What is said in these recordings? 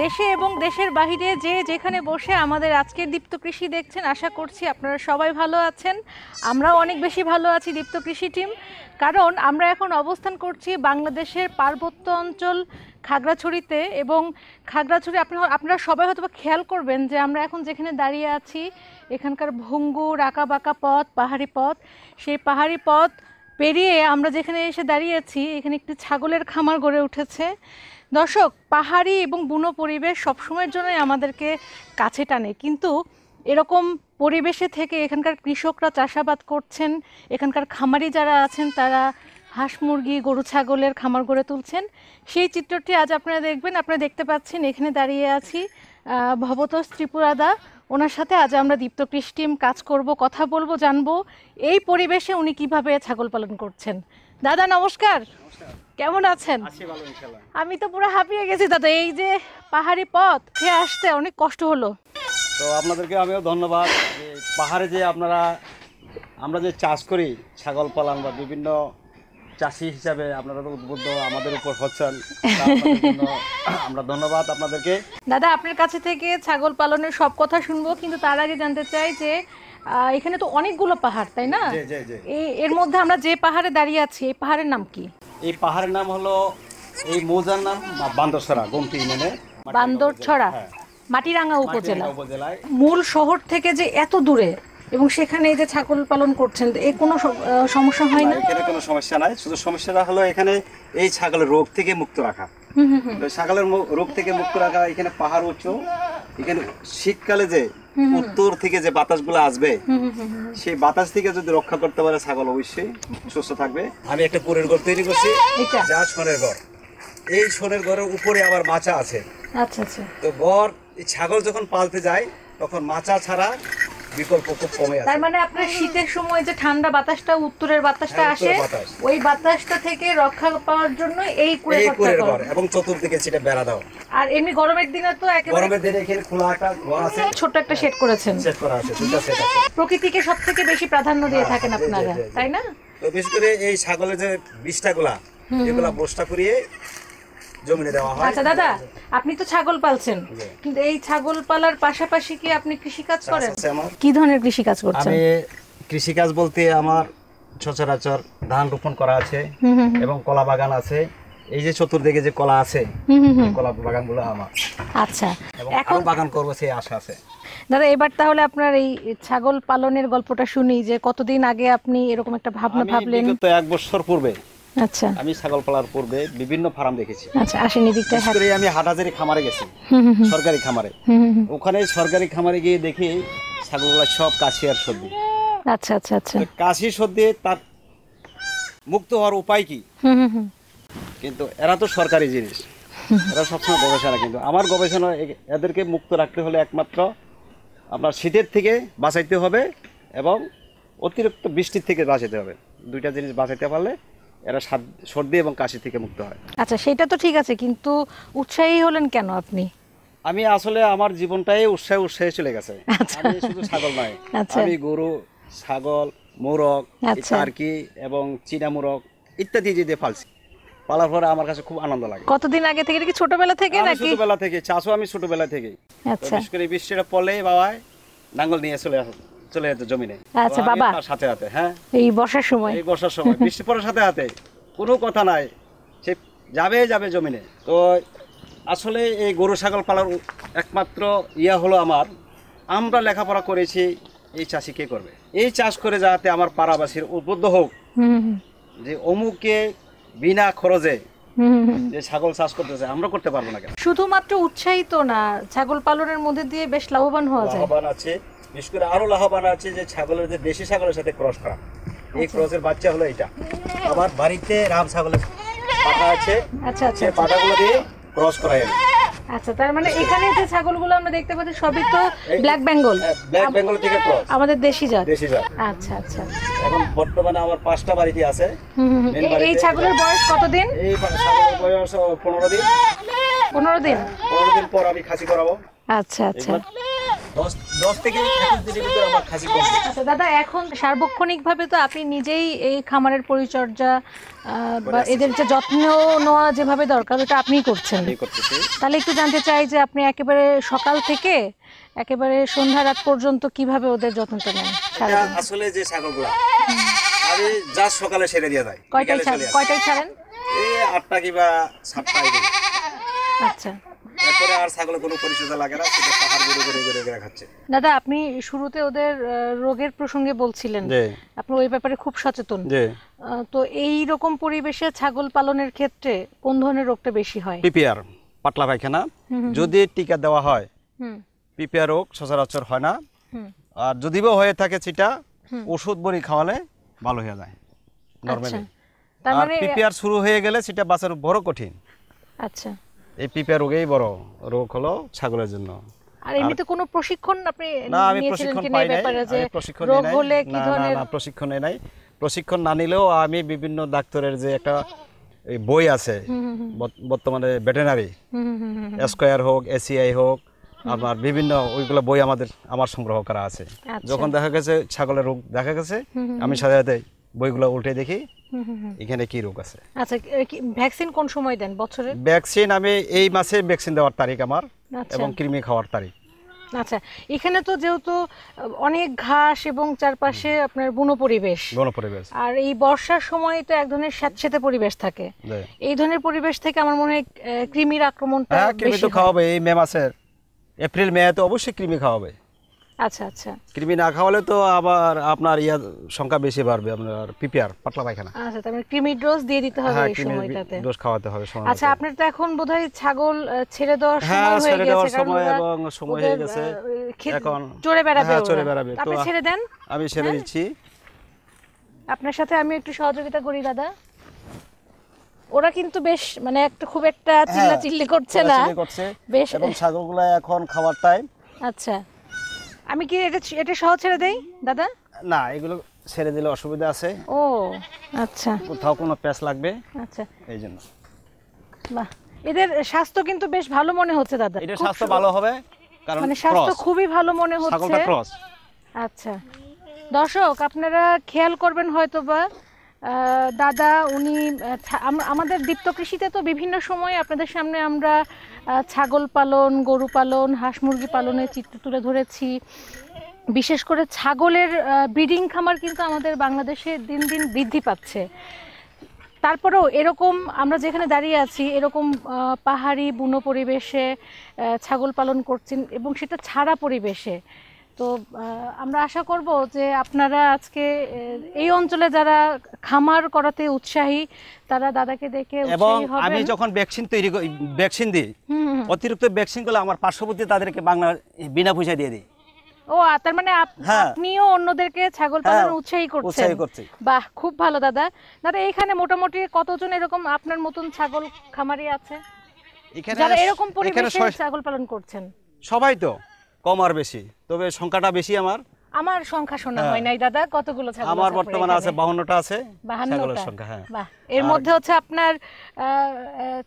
দেশে এবং দেশের বাহিরে যে যেখানে বসে আমাদের আজকের দীপ্ত কৃষি দেখছেন, আশা করছি আপনারা সবাই ভালো আছেন। আমরাও অনেক বেশি ভালো আছি দীপ্ত কৃষি টিম, কারণ আমরা এখন অবস্থান করছি বাংলাদেশের পার্বত্য অঞ্চল খাগড়াছড়িতে। এবং খাগড়াছড়ি আপনারা সবাই হয়তো খেয়াল করবেন যে আমরা এখন যেখানে দাঁড়িয়ে আছি এখানকার ভঙ্গুর আঁকাবাঁকা পথ, পাহাড়ি পথ, সেই পাহাড়ি পথ পেরিয়ে আমরা যেখানে এসে দাঁড়িয়েছি এখানে একটি ছাগলের খামার গড়ে উঠেছে। দর্শক, পাহাড়ি এবং বুনো পরিবেশ সবসময়ের জন্যই আমাদেরকে কাছে টানে, কিন্তু এরকম পরিবেশে থেকে এখানকার কৃষকরা চাষাবাদ করছেন, এখানকার খামারি যারা আছেন তারা হাঁস মুরগি গরু ছাগলের খামার গড়ে তুলছেন। সেই চিত্রটি আজ আপনারা দেখবেন। আপনারা দেখতে পাচ্ছেন এখানে দাঁড়িয়ে আছি ভবতোষ ত্রিপুরাদা, ওনার সাথে আজ আমরা দীপ্ত কৃষি টিম কাজ করব, কথা বলবো, জানবো এই পরিবেশে উনি কিভাবে ছাগল পালন করছেন। দাদা নমস্কার, কেমন আছেন? আমি তো পুরো হাঁপিয়ে গেছি দাদা, এই যে পাহাড়ি পথ খেয়ে আসতে অনেক কষ্ট হলো। তো আপনাদেরকে আমিও ধন্যবাদ যে পাহাড়ে যে আমরা যে চাষ করি ছাগল পালন বা বিভিন্ন চাষি হিসাবে আপনারা তো উদ্বুদ্ধ আমাদের উপর হচ্ছেন, আমরা ধন্যবাদ আপনাদেরকে। দাদা আপনার কাছে থেকে ছাগল পালনের সব কথা শুনবো, কিন্তু তার আগে জানতে চাই যে এখানে তো অনেকগুলো পাহাড়, তাই না? এর মধ্যে আমরা যে পাহাড়ে দাঁড়িয়ে আছি এই পাহাড়ের নাম কি? এই পাহাড়ের নাম হলো, এই মৌজার নাম বান্দরছড়া, গোমতি মানে বান্দরছড়া, মাটিরাঙ্গা উপজেলায়। মূল শহর থেকে যে এত দূরে এবং সেখানে এই যে ছাগল পালন করছেন, এই কোনো সমস্যা হয় না? এখানে কোনো সমস্যা নাই, শুধু সমস্যাটা হলো এখানে এই ছাগলের রোগ থেকে মুক্ত রাখা। ছাগলের রোগ থেকে মুক্ত রাখা, এখানে পাহাড় উঁচু, এখানে শীতকালে যে উত্তর থেকে যে বাতাসগুলো আসবে সেই বাতাস থেকে যদি রক্ষা করতে পারে ছাগল অবশ্যই সুস্থ থাকবে। আমি একটা পুরের ঘর তৈরি করছি, যা সোনের ঘর। এই সোনের ঘরের উপরে আবার মাচা আছে। আচ্ছা আচ্ছা। তো ঘর এই ছাগল যখন পালতে যায় তখন মাচা ছাড়া বিকল্প খুব কমে আসে। তার মানে আপনার শীতের সময় যে ঠান্ডা বাতাসটা, উত্তরের বাতাসটা আসে, ওই বাতাসটা থেকে রক্ষা পাওয়ার জন্য এই কুঁড়ের ঘর এবং চতুর্দিকে সেটা বেড়া দাও। আর এমনি গরমের দিনে তো একেবারে গরমের দিনে এখানে খোলা একটা ঘর আছে, ছোট একটা শেড করেছেন। সেট করা আছে, দুটো সেট আছে। প্রকৃতিকে সবথেকে বেশি প্রাধান্য দিয়ে থাকেন আপনারা, তাই না? তো বিশেষ করে এই ছাগলের যে বিষ্ঠাগুলা, এগুলা বস্তা করিয়ে জমিনে দেওয়া হয়। আচ্ছা দাদা, আপনি তো ছাগল পালছেন, কিন্তু এই ছাগল পালার পাশাপাশি কি আপনি কৃষিকাজ করেন? কি ধরনের কৃষিকাজ করছেন? আমি কৃষিকাজ বলতে আমার সচরাচর ধান রোপণ করা আছে এবং কলা বাগান আছে। এই যে চতুর্দিকে যে কলা আছে, কলা বাগানগুলো আমার। আচ্ছা, এখন বাগান করবো সেই আশা আছে। দাদা এবার তাহলে আপনার এই ছাগল পালনের গল্পটা শুনি, যে কতদিন আগে আপনি এরকম একটা ভাবনা ভাবলেন? তো 1 বছর পূর্বে। আচ্ছা। আমি ছাগল পালার পূর্বে বিভিন্ন ফার্ম দেখেছি। আচ্ছা, আসেন এদিকটা। আমি হাটহাজারি খামারে গেছি, সরকারি খামারে। ওখানে সরকারি খামারে গিয়ে দেখি ছাগলগুলো সব কাশি আর সর্দি। আচ্ছা আচ্ছা আচ্ছা। কাশি সর্দি তার মুক্ত হওয়ার উপায় কি? কিন্তু এরা তো সরকারি জিনিস, এরা সবসময় গবেষণা। কিন্তু আমার গবেষণা এদেরকে মুক্ত রাখতে হলে একমাত্র আপনার শীতের থেকে বাঁচাইতে হবে এবং অতিরিক্ত বৃষ্টির থেকে বাঁচাতে হবে। দুইটা জিনিস বাঁচাতে পারলে এরা সর্দি এবং কাশি থেকে মুক্ত হয়। আচ্ছা, সেটা তো ঠিক আছে, কিন্তু উৎসাহী হলেন কেন আপনি? আমি আসলে আমার জীবনটাই উৎসাহে চলে গেছে। আমি শুধু ছাগল নয়, আমি গরু, ছাগল, মোরগ, টার্কি এবং চীনা মোরগ ইত্যাদি যে পালছি। পালার পরে আমার কাছে খুব আনন্দ লাগে। কতদিন আগে থেকে? কি ছোটবেলা থেকে নাকি? ছোটবেলা থেকে চাষও আমি ছোটবেলা থেকে। আচ্ছা। বিশেষ করে বৃষ্টিটা পড়লেই বাবা নাঙ্গল নিয়ে চলে যেত জমিনে। আচ্ছা বাবা, তার সাথে হাতে। হ্যাঁ, এই বর্ষার সময় বৃষ্টি পড়ার সাথে হাতে কোনো কথা নাই, সে যাবে জমিনে। তো আসলে এই গরু ছাগল পালার একমাত্র হলো আমরা লেখাপড়া করেছি, এই চাষি কে করবে? এই চাষ করে যাতে আমার পাড়াবাসীর উদ্বুদ্ধ হোক যে অমুকে বিনা খরচে যে ছাগল চাষ করতেছে, আমরা করতে পারবো না কেন? শুধুমাত্র উৎসাহিত না, ছাগল পালনের মধ্যে দিয়ে বেশ লাভবান হওয়া যায়। লাভবান আছে, বিশেষ করে আরো লাভবান আছে যে ছাগলের যে দেশি ছাগলের সাথে ক্রস করা। এই ক্রসের বাচ্চা হলো এটা। আমার বাড়িতে রাম ছাগলের পাঠা আছে। আচ্ছা আচ্ছা, পাঠাগুলো দিয়ে ক্রস করা যায়। আচ্ছা, তার মানে এখানে যে ছাগলগুলো আমরা দেখতে পাচ্ছি সবই তো ব্ল্যাক বেঙ্গল থেকে ক্রস, আমাদের দেশি জাত। আচ্ছা আচ্ছা। এখন বর্তমানে আমার 5টা বাড়িতে আছে। এই ছাগলের বয়স কতদিন? এই ছাগলের বয়স 15 দিন। 15 দিন? 15 দিন পর আমি খাসি করাবো। আচ্ছা আচ্ছা। 10 থেকে 21 দিনের ভিতরে আমার খাসি কমপ্লিট। আচ্ছা দাদা, এখন সার্বক্ষণিকভাবে তো আপনি নিজেই এই খামারের পরিচর্যা বা এদের যে যত্ন নেওয়া যেভাবে দরকার ওটা আপনিই করছেন। আমি করতেছি। তাহলে একটু জানতে চাই যে আপনি একেবারে সকাল থেকে একেবারে সন্ধ্যা রাত পর্যন্ত কিভাবে ওদের যত্নটা নেন সারাদিন? আসলে যে ছাগলগুলো আমি যা সকালে ছেড়ে দিয়ে যায়, কয়টায় ছাড়েন? এই 8টা কিংবা 7টায় দিই। আচ্ছা, এরপরে আর ছাগলের কোনো পরিচর্যা লাগে না, সেটা পাহাড় ঘুরে খাচ্ছে। দাদা আপনি শুরুতে ওদের রোগের প্রসঙ্গে বলছিলেন, আপনি ওই ব্যাপারে খুব সচেতন। তো এই রকম পরিবেশে ছাগল পালনের ক্ষেত্রে কোন ধরনের রোগটা বেশি হয়? পিপিআর, পাতলা পায়খানা। যদি টিকা দেওয়া হয় পিপিআর রোগ সচরাচর হয় না, আর যদিও হয়ে থাকে সেটা ওষুধ বড়ি খাওয়ালে ভালো হয়ে যায় নরমালি। আর পিপিআর শুরু হয়ে গেলে সেটা বাঁচানো বড় কঠিন। আচ্ছা, এই পিপিআর রোগেই বড় রোগ হলো ছাগলের জন্য। আর এমনিতে কোনো প্রশিক্ষণ আপনি না, আমি প্রশিক্ষণ পাই নাই। প্রশিক্ষণ নাই। প্রশিক্ষণ না নিলেও আমি বিভিন্ন ডাক্তারের যে একটা বই আছে বর্তমানে ভেটেরিনারি স্কয়ার হোক, এসিআই হোক, আমার বিভিন্ন ওইগুলো বই আমার সংগ্রহ করা আছে। যখন দেখা গেছে ছাগলের রোগ দেখা গেছে, আমি সাথে সাথে বইগুলো উল্টে দেখি এখানে কি রোগ আছে। আচ্ছা, ভ্যাকসিন কোন সময় দেন বছরে? ভ্যাকসিন আমি এই মাসে ভ্যাকসিন দেওয়ার তারিখ আমার, এবং কৃমি খাওয়ার তারিখ। আচ্ছা, এখানে তো যেহেতু অনেক ঘাস এবং চারপাশে আপনার বনো পরিবেশ, আর এই বর্ষার সময় তো এক ধরনের স্যাঁতসেঁতে পরিবেশ থাকে। এই ধরনের পরিবেশ থেকে আমার মনে হয় কৃমির আক্রমণটা কৃমি তো খাওয়াবে। এই মে মাসের এপ্রিল মে তো অবশ্যই কৃমি খাওয়াবে। আচ্ছা আচ্ছা, কৃমি না খাওয়ালে তো আবার আপনার সংখ্যা বেশি বাড়বে, আপনার পিপিআর পাতলা পায়খানা। আচ্ছা, তার মানে কৃমির ডোজ দিয়ে দিতে হবে এই সময়টাতে। ডোজ খাওয়াতে হবে। আচ্ছা, আপনার তো এখন বোধহয় ছাগল ছেড়ে দেওয়ার সময় হয়ে গেছে, এবং সময় হয়ে গেছে, এখন চড়ে বেড়াবে। আপনি ছেড়ে দেন। আমি ছেড়ে দিচ্ছি। আপনার সাথে আমি একটু সহযোগিতা করি দাদা। ওরা কিন্তু বেশ মানে খুব একটা চিল্লাচিল্লি করছে না, বেশ। এবং ছাগলগুলো এখন খাওয়ার টাইম। আচ্ছা, আমি কি এটা সহ ছেড়ে দেই দাদা? না, এগুলো ছেড়ে দিলে অসুবিধা আছে। ও আচ্ছা, কোথাও কোনো প্যাচ লাগবে। আচ্ছা, এই জন্য। বাহ, এদের স্বাস্থ্য কিন্তু বেশ ভালো মনে হচ্ছে দাদা। এদের স্বাস্থ্য ভালো হবে, কারণ মানে স্বাস্থ্য খুবই ভালো মনে হচ্ছে। ছাগলটা ক্রস। আচ্ছা, দর্শক আপনারা খেয়াল করবেন হয়তোবা দাদা উনি আমাদের দীপ্ত কৃষিতে তো বিভিন্ন সময় আপনাদের সামনে আমরা ছাগল পালন, গরু পালন, হাঁস মুরগি পালনের চিত্র তুলে ধরেছি। বিশেষ করে ছাগলের ব্রিডিং খামার কিন্তু আমাদের বাংলাদেশে দিন দিন বৃদ্ধি পাচ্ছে। তারপরেও এরকম আমরা যেখানে দাঁড়িয়ে আছি এরকম পাহাড়ি বুনো পরিবেশে ছাগল পালন করছেন, এবং সেটা ছাড়া পরিবেশে। তো আমরা আশা করব যে আপনারা আজকে এই অঞ্চলে যারা খামার করাতে উৎসাহী তারা দাদাকে দেখে উৎসাহী হবেন। আমি যখন ভ্যাকসিন দিই, অতিরিক্ত ভ্যাকসিন গুলো আমার পার্শ্ববর্তী তাদেরকে বাংলা বিনা পয়সা দিয়ে দিই। ও, তার মানে আপনিও অন্যদেরকে ছাগল পালনে উৎসাহী করছেন। বাহ, খুব ভালো দাদা। দাদা, এখানে মোটামুটি কতজন এরকম আপনার মতন ছাগল খামারি আছে যারা এরকম পরিবেশে ছাগল পালন করছেন? সবাই তো কম আর বেশি, তবে সংখ্যাটা বেশি। আমার সংখ্যা শোনা হয় নাই দাদা, কতগুলো ছাগল আমার বর্তমানে আছে? 52টা আছে 52টা ছাগলের সংখ্যা। হ্যাঁ, বাহ। এর মধ্যে হচ্ছে আপনার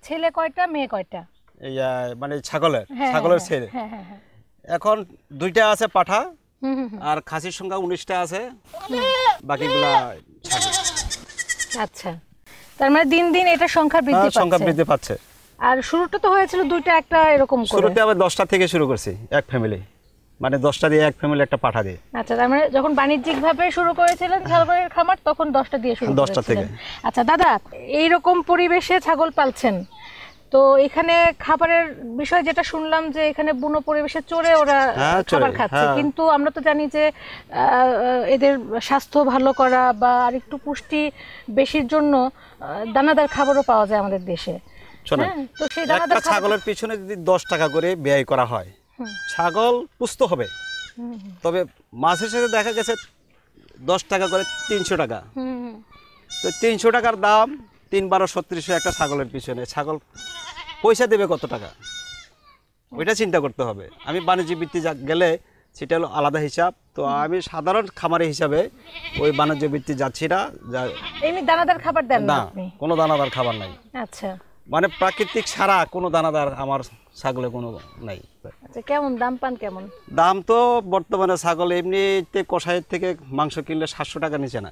ছেলে কয়টা, মেয়ে কয়টা? এই মানে ছাগলের ছেলে এখন 2টা আছে পাঠা, আর খাসির সংখ্যা 19টা আছে, বাকিগুলা ছাগল। আচ্ছা, তার মানে দিন দিন এটা সংখ্যা বৃদ্ধি পাচ্ছে। আর শুরুটা তো হয়েছিল 2টা একটা এরকম করে। শুরুতে আবার 10টা থেকে শুরু করছি, এক ফ্যামিলি, মানে 10টা দিয়ে এক ফ্যামিলি একটা পাঠা দিয়ে। আচ্ছা, তার মানে যখন বাণিজ্যিক ভাবে শুরু করেছিলেন ছাগলের খামার তখন 10টা দিয়ে শুরু করেছিলেন। 10টা থেকে। আচ্ছা দাদা, এই রকম পরিবেশে ছাগল পালছেন, তো এখানে খাবারের বিষয় যেটা শুনলাম যে এখানে বুনো পরিবেশে চড়ে ওরা খাবার খাচ্ছে, কিন্তু আমরা তো জানি যে এদের স্বাস্থ্য ভালো করা বা আরেকটু পুষ্টি বেশির জন্য দানাদার খাবারও পাওয়া যায় আমাদের দেশে। তো সেই দানাদার ছাগলের পিছনে যদি 10 টাকা করে ব্যয় করা হয়, ছাগল পুষ্ট হবে। তবে মাছের সাথে দেখা গেছে 10 টাকা করে 300 টাকা। তো 300 টাকার দাম 3-12-3600 একটা ছাগলের পিছনে। ছাগল পয়সা দেবে কত টাকা, ওইটা চিন্তা করতে হবে। আমি বাণিজ্যিক ভিত্তি গেলে সেটা হলো আলাদা হিসাব। তো আমি সাধারণ খামারে হিসাবে ওই বাণিজ্য ভিত্তি যাচ্ছি না। এমনি দানাদার খাবার দেন না আপনি? কোনো দানাদার খাবার নাই। আচ্ছা, মানে প্রাকৃতিক ছাড়া কোনো দানাদার আমার ছাগলে কোনো নাই। আচ্ছা, কেমন দাম পান কেমন? দাম তো বর্তমানে ছাগল এমনিতে কষাইয়ের থেকে মাংস কিনলে 700 টাকা নিচে না।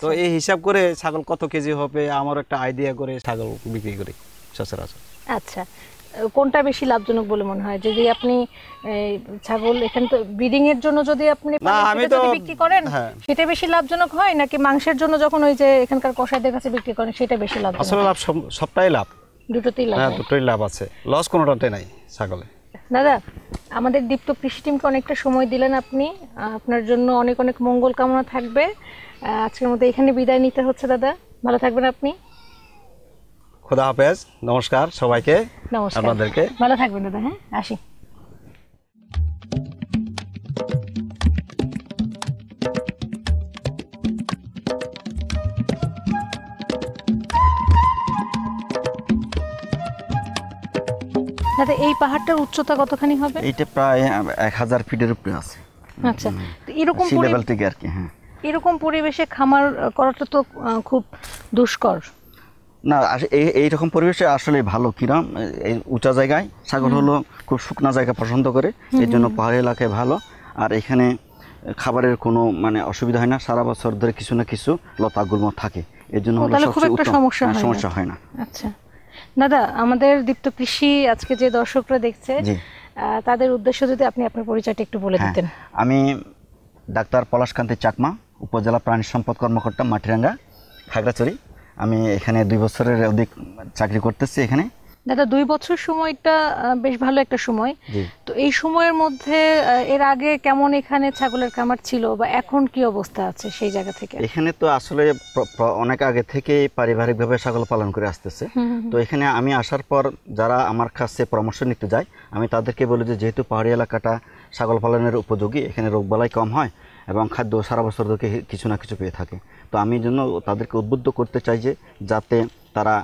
তো এই হিসাব করে ছাগল কত কেজি হবে আমার একটা আইডিয়া করে ছাগল বিক্রি করি সচরাচর। আচ্ছা, কোনটা বেশি লাভজনক বলে মনে হয়? যদি আপনি ছাগল এখানে তো ব্রিডিং এর জন্য যদি আপনি বিক্রি করেন সেটা বেশি লাভজনক হয়, নাকি মাংসের জন্য যখন ওই যে এখানকার কসাইদের কাছে বিক্রি করেন সেটা বেশি লাভজনক? আসলে লাভ সবটাই লাভ, দুটোতেই লাভ। হ্যাঁ, দুটোই লাভ আছে, লস কোনোটাতে নাই ছাগলে। দাদা, আমাদের দীপ্ত কৃষি টিমকে অনেকটা সময় দিলেন আপনি, আপনার জন্য অনেক অনেক মঙ্গল কামনা থাকবে। আজকের মতো এখানে বিদায় নিতে হচ্ছে দাদা, ভালো থাকবেন আপনি। খোদা হাফেজ, নমস্কার সবাইকে। নমস্কার, আপনাদেরকে ভালো থাকবেন দাদা। হ্যাঁ, আসি। দাদা, এই পাহাড়টার উচ্চতা কতখানি হবে? এইটা প্রায় 1000 ফিটের উপরে আছে। আচ্ছা, তো এরকম লেভেল থেকে আর কি। হ্যাঁ, এরকম পরিবেশে খামার করাটা তো খুব দুষ্কর না? এইরকম পরিবেশে আসলে ভালো। কিরম এই উঁচা জায়গায় ছাগল হলো খুব শুকনা জায়গা পছন্দ করে, এই জন্য পাহাড়ি এলাকায় ভালো। আর এখানে খাবারের কোনো মানে অসুবিধা হয় না, সারা বছর ধরে কিছু না কিছু লতা গুল্ম থাকে, এর জন্য সমস্যা হয় না। আচ্ছা দাদা, আমাদের দীপ্ত কৃষি আজকে যে দর্শকরা দেখছে তাদের উদ্দেশ্য যদি আপনি আপনার পরিচয়টা একটু বলে দিতেন। আমি ডাক্তার পলাশকান্তি চাকমা, উপজেলা প্রাণী সম্পদ কর্মকর্তা, মাটিরাঙ্গা, খাগড়াছড়ি। আমি এখানে 2 বছরের অধিক চাকরি করতেছি এখানে। দাদা, 2 বছর সময়টা বেশ ভালো একটা সময়। তো এই সময়ের মধ্যে এর আগে কেমন এখানে ছাগলের খামার ছিল বা এখন কি অবস্থা আছে সেই জায়গা থেকে? এখানে তো আসলে অনেক আগে থেকে পারিবারিকভাবে ছাগল পালন করে আসতেছে। তো এখানে আমি আসার পর যারা আমার কাছে পরামর্শ নিতে যায়, আমি তাদেরকে বলি যে যেহেতু পাহাড়ি এলাকাটা ছাগল পালনের উপযোগী, এখানে রোগবালাই কম হয় এবং খাদ্য সারা বছর ধরে কিছু না কিছু পেয়ে থাকে। তো আমি জন্য তাদেরকে উদ্বুদ্ধ করতে চাই যে যাতে তারা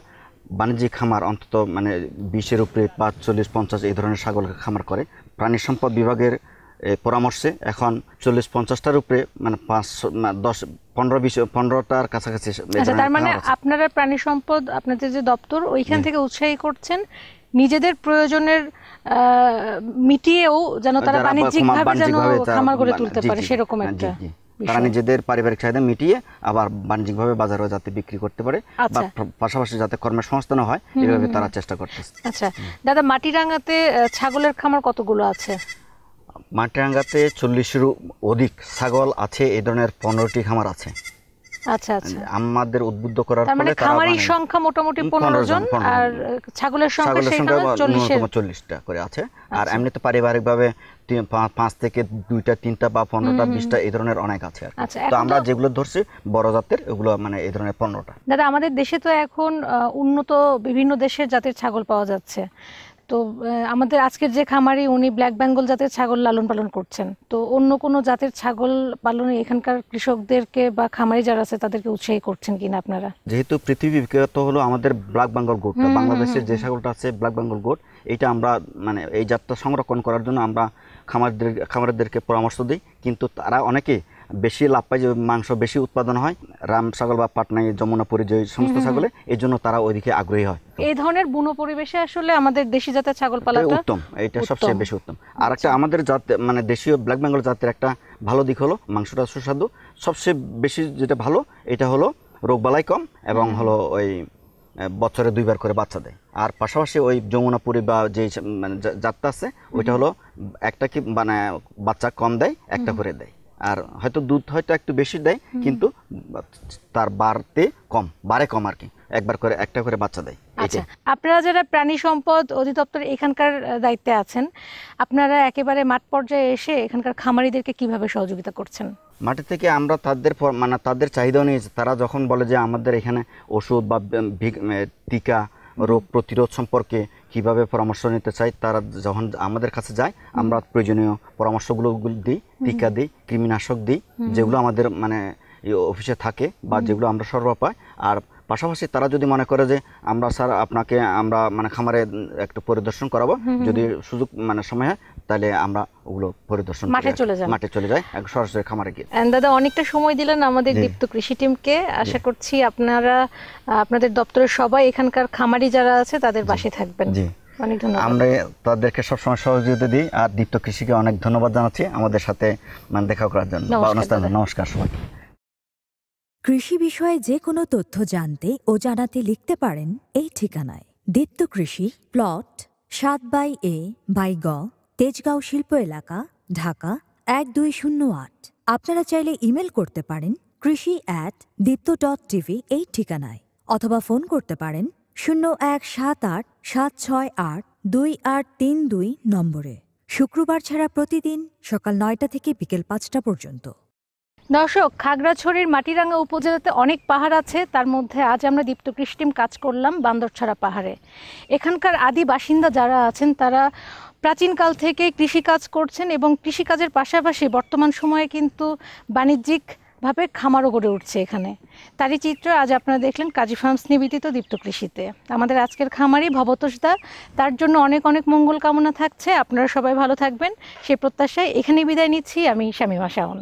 বাণিজ্যিক খামার অন্তত মানে 20-এর উপরে 5, 40, 50 এই ধরনের ছাগল খামার করে। প্রাণী সম্পদ বিভাগের পরামর্শে এখন 40-50টার উপরে মানে 5, 10, 15, 15টার কাছাকাছি। তার মানে আপনারা প্রাণী সম্পদ আপনাদের যে দপ্তর ওইখান থেকে উৎসাহী করছেন নিজেদের প্রয়োজনের মিটিয়েও যেন তারা বাণিজ্যিকভাবে যেন খামার গড়ে তুলতে পারে, সেরকম একটা তারা নিজেদের পারিবারিক চাহিদা মিটিয়ে আবার বাণিজ্যিকভাবে বাজারে যাতে বিক্রি করতে পারে, পাশাপাশি যাতে কর্মসংস্থান হয়, এইভাবে তারা চেষ্টা করতেছে। আচ্ছা দাদা, মাটিরাঙ্গাতে ছাগলের খামার কতগুলো আছে? মাটিরাঙ্গাতে 40-এরও অধিক ছাগল আছে, এই ধরনের 15টি খামার আছে। আচ্ছা আচ্ছা, আমাদের উদ্বুদ্ধ করার ফলে মানে খামারির সংখ্যা মোটামুটি 15 জন আর ছাগলের সংখ্যা সেখানে 40টা করে আছে। আর এমনিতে পারিবারিকভাবে 5 থেকে 2টা 3টা বা 15টা 20টা এই ধরনের অনেক আছে। তো আমরা যেগুলো ধরছি বড় জাতের, ওগুলো মানে এই ধরনের 15টা। দাদা, আমাদের দেশে তো এখন উন্নত বিভিন্ন দেশের জাতের ছাগল পাওয়া যাচ্ছে। তো আমাদের আজকের যে খামারি উনি ব্ল্যাক বেঙ্গল জাতের ছাগল লালন পালন করছেন, তো অন্য কোনো জাতের ছাগল পালনে এখানকার কৃষকদেরকে বা খামারি যারা আছে তাদেরকে উৎসাহী করছেন কিনা আপনারা? যেহেতু পৃথিবী বিখ্যাত হলো আমাদের ব্ল্যাক বেঙ্গল গোটটা, বাংলাদেশের যে ছাগলটা আছে ব্ল্যাক বেঙ্গল গোট, এটা আমরা মানে এই জাতটা সংরক্ষণ করার জন্য আমরা খামারদেরকে পরামর্শ দিই। কিন্তু তারা অনেকে বেশি লাভ পায়, যে মাংস বেশি উৎপাদন হয়, রাম ছাগল বা পাটনাই, যমুনাপুরি যে সমস্ত ছাগলে, এই জন্য তারা ওইদিকে আগ্রহী হয়। এই ধরনের বুনো পরিবেশে আসলে আমাদের দেশি জাতের ছাগল পালাটা উত্তম, এটা সবচেয়ে বেশি উত্তম। আর একটা আমাদের জাত মানে দেশীয় ব্ল্যাক বেঙ্গল জাতের একটা ভালো দিক হলো মাংসটা সুস্বাদু। সবচেয়ে বেশি যেটা ভালো এটা হলো রোগবালাই কম এবং হলো ওই বছরে 2বার করে বাচ্চা দেয়। আর পাশাপাশি ওই যমুনাপুরি বা যে মানে জাতটা আছে ওইটা হলো একটা কি মানে বাচ্চা কম দেয়, একটা করে দেয়। আর হয়তো দুধ হয়তো একটু বেশি দেয়, কিন্তু তার বাড়ে কম আর কি, একবার করে একটা করে বাচ্চা দেয়। আচ্ছা, আপনারা যারা প্রাণী সম্পদ অধিদপ্তর এখানকার দায়িত্বে আছেন, আপনারা একেবারে মাঠ পর্যায়ে এসে এখানকার খামারিদেরকে কিভাবে সহযোগিতা করছেন? মাটি থেকে আমরা তাদের মানে তাদের চাহিদা নিয়ে তারা যখন বলে যে আমাদের এখানে ওষুধ বা টিকা, রোগ প্রতিরোধ সম্পর্কে কিভাবে পরামর্শ নিতে চাই, তারা যখন আমাদের কাছে যায় আমরা প্রয়োজনীয় পরামর্শগুলো দিই, টিকা দিই, কৃমিনাশক দিই, যেগুলো আমাদের মানে অফিসে থাকে বা যেগুলো আমরা সরবরাহ পাই। আর পাশাপাশি তারা যদি মনে করে যে আমরা স্যার আপনাকে আমরা মানে খামারে একটু পরিদর্শন করাবো, যদি সুযোগ মানে সময় হয়, তাহলে আমরা ওগুলো পরিদর্শন মাঠে চলে যাই সরাসরি খামারে গিয়ে। দাদা অনেকটা সময় দিলেন আমাদের দীপ্ত কৃষি টিমকে। আশা করছি আপনারা আপনাদের দপ্তরের সবাই এখানকার খামারি যারা আছে তাদের পাশে থাকবেন। জি, অনেক ধন্যবাদ। আমরা তাদেরকে সবসময় সহযোগিতা দিই, আর দীপ্ত কৃষিকে অনেক ধন্যবাদ জানাচ্ছি আমাদের সাথে দেখা করার জন্য। নমস্কার সবাই। কৃষি বিষয়ে যে কোনো তথ্য জানতে ও জানাতে লিখতে পারেন এই ঠিকানায়। দীপ্ত কৃষি, প্লট 7/A/গ, তেজগাঁও শিল্প এলাকা, ঢাকা 1208। আপনারা চাইলে ইমেল করতে পারেন krishi@dipto.tv এই ঠিকানায়, অথবা ফোন করতে পারেন 0178-768-2832 নম্বরে। শুক্রবার ছাড়া প্রতিদিন সকাল 9টা থেকে বিকেল 5টা পর্যন্ত। দর্শক, খাগড়াছড়ির মাটিরাঙ্গা উপজেলাতে অনেক পাহাড় আছে, তার মধ্যে আজ আমরা দীপ্ত কৃষি টিম কাজ করলাম বান্দরছড়া পাহাড়ে। এখানকার আদি বাসিন্দা যারা আছেন তারা প্রাচীনকাল থেকে কৃষিকাজ করছেন এবং কৃষিকাজের পাশাপাশি বর্তমান সময়ে কিন্তু বাণিজ্যিকভাবে খামারও গড়ে উঠছে এখানে। তারই চিত্র আজ আপনারা দেখলেন কাজী ফার্মস নিবেদিত দীপ্ত কৃষিতে। আমাদের আজকের খামারি ভবতোষ দা, তার জন্য অনেক অনেক মঙ্গল কামনা থাকছে। আপনারা সবাই ভালো থাকবেন সেই প্রত্যাশায় এখানেই বিদায় নিচ্ছি আমি শামীমা শাওন।